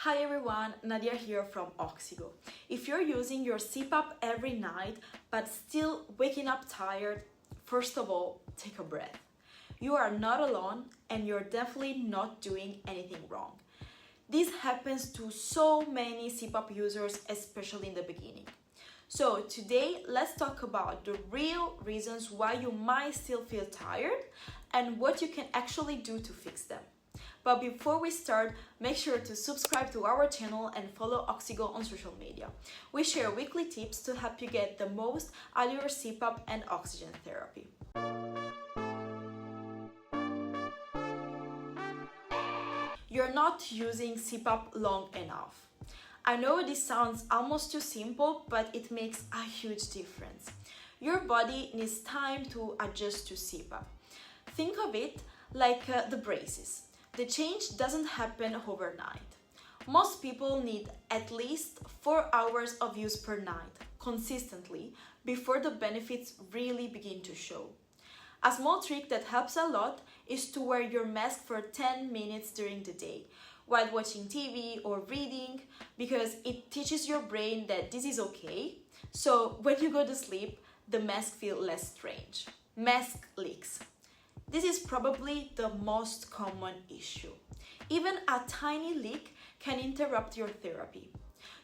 Hi everyone, Nadia here from Oxigo. If you're using your CPAP every night but still waking up tired, first of all, take a breath. You are not alone and you're definitely not doing anything wrong. This happens to so many CPAP users, especially in the beginning. So today, let's talk about the real reasons why you might still feel tired and what you can actually do to fix them. But before we start, make sure to subscribe to our channel and follow Oxigo on social media. We share weekly tips to help you get the most out of your CPAP and oxygen therapy. You're not using CPAP long enough. I know this sounds almost too simple, but it makes a huge difference. Your body needs time to adjust to CPAP. Think of it like the braces. The change doesn't happen overnight. Most people need at least 4 hours of use per night, consistently, before the benefits really begin to show. A small trick that helps a lot is to wear your mask for 10 minutes during the day, while watching TV or reading, because it teaches your brain that this is okay. So when you go to sleep, the mask feels less strange. Mask leaks. This is probably the most common issue. Even a tiny leak can interrupt your therapy.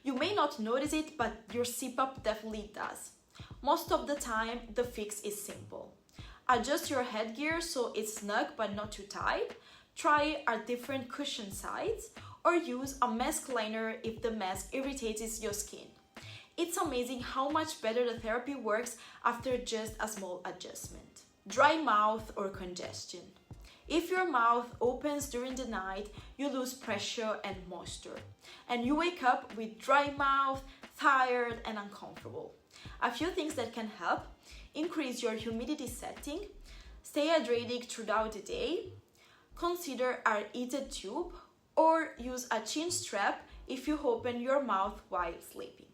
You may not notice it, but your CPAP definitely does. Most of the time, the fix is simple. Adjust your headgear so it's snug but not too tight. Try a different cushion size, or use a mask liner if the mask irritates your skin. It's amazing how much better the therapy works after just a small adjustment. Dry mouth or congestion. If your mouth opens during the night, you lose pressure and moisture, and you wake up with dry mouth, tired and uncomfortable. A few things that can help: increase your humidity setting, stay hydrated throughout the day, consider a heated tube, or use a chin strap if you open your mouth while sleeping.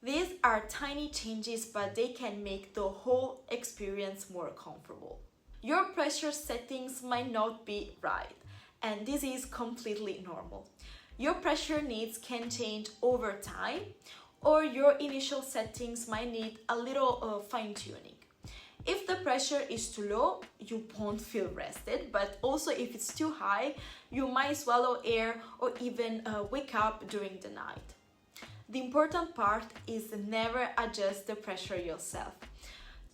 These are tiny changes, but they can make the whole experience more comfortable. Your pressure settings might not be right, and this is completely normal. Your pressure needs can change over time, or your initial settings might need a little fine-tuning. If the pressure is too low, you won't feel rested, but also if it's too high, you might swallow air or even wake up during the night. The important part is never adjust the pressure yourself.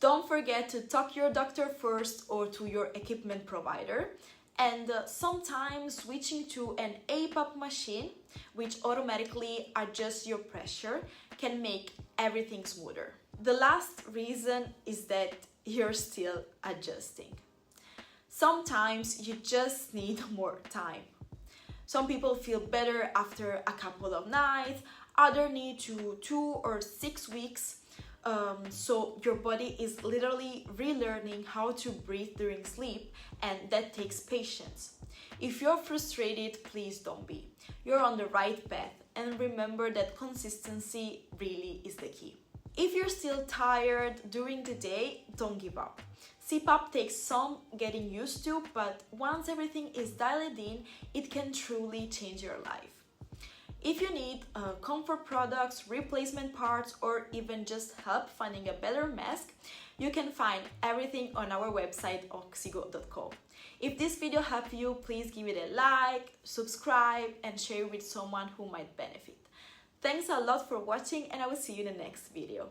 Don't forget to talk to your doctor first or to your equipment provider, and sometimes switching to an APAP machine, which automatically adjusts your pressure, can make everything smoother. The last reason is that you're still adjusting. Sometimes you just need more time. Some people feel better after a couple of nights, others need 2 or 6 weeks. So your body is literally relearning how to breathe during sleep, and that takes patience. If you're frustrated, please don't be. You're on the right path, and remember that consistency really is the key. If you're still tired during the day, don't give up. CPAP takes some getting used to, but once everything is dialed in, it can truly change your life. If you need comfort products, replacement parts, or even just help finding a better mask, you can find everything on our website oxigo.com. If this video helped you, please give it a like, subscribe, and share with someone who might benefit. Thanks a lot for watching, and I will see you in the next video.